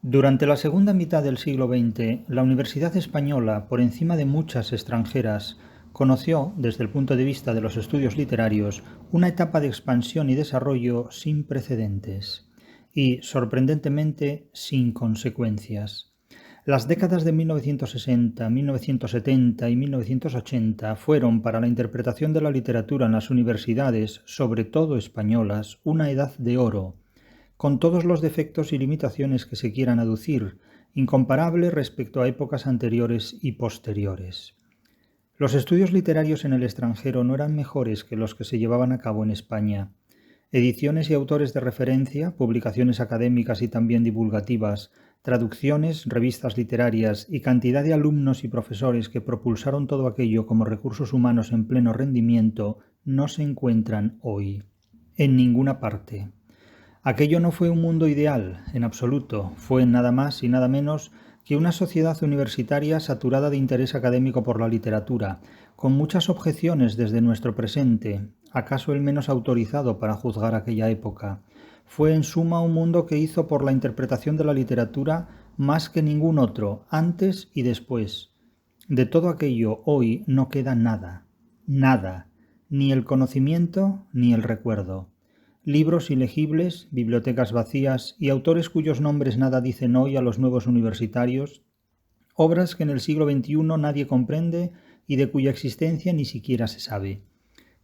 Durante la segunda mitad del siglo XX, la Universidad Española, por encima de muchas extranjeras, conoció, desde el punto de vista de los estudios literarios, una etapa de expansión y desarrollo sin precedentes y, sorprendentemente, sin consecuencias. Las décadas de 1960, 1970 y 1980 fueron para la interpretación de la literatura en las universidades, sobre todo españolas, una edad de oro, con todos los defectos y limitaciones que se quieran aducir, incomparable respecto a épocas anteriores y posteriores. Los estudios literarios en el extranjero no eran mejores que los que se llevaban a cabo en España. Ediciones y autores de referencia, publicaciones académicas y también divulgativas, traducciones, revistas literarias y cantidad de alumnos y profesores que propulsaron todo aquello como recursos humanos en pleno rendimiento no se encuentran hoy en ninguna parte. Aquello no fue un mundo ideal, en absoluto, fue nada más y nada menos que una sociedad universitaria saturada de interés académico por la literatura, con muchas objeciones desde nuestro presente, acaso el menos autorizado para juzgar aquella época. Fue en suma un mundo que hizo por la interpretación de la literatura más que ningún otro, antes y después. De todo aquello hoy no queda nada, nada, ni el conocimiento ni el recuerdo. Libros ilegibles, bibliotecas vacías y autores cuyos nombres nada dicen hoy a los nuevos universitarios, obras que en el siglo XXI nadie comprende y de cuya existencia ni siquiera se sabe.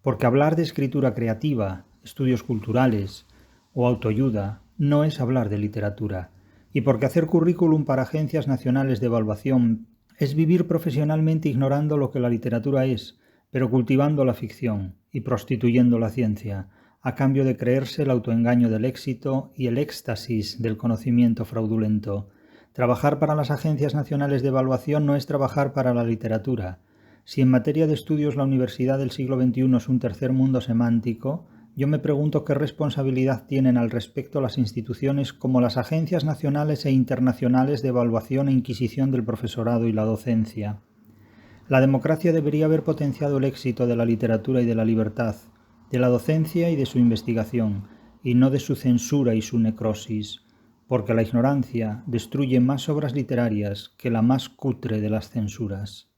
Porque hablar de escritura creativa, estudios culturales o autoayuda no es hablar de literatura, y porque hacer currículum para agencias nacionales de evaluación es vivir profesionalmente ignorando lo que la literatura es, pero cultivando la ficción y prostituyendo la ciencia, a cambio de creerse el autoengaño del éxito y el éxtasis del conocimiento fraudulento. Trabajar para las agencias nacionales de evaluación no es trabajar para la literatura. Si en materia de estudios la universidad del siglo XXI es un tercer mundo semántico, yo me pregunto qué responsabilidad tienen al respecto las instituciones como las agencias nacionales e internacionales de evaluación e inquisición del profesorado y la docencia. La democracia debería haber potenciado el éxito de la literatura y de la libertad, de la docencia y de su investigación, y no de su censura y su necrosis, porque la ignorancia destruye más obras literarias que la más cutre de las censuras.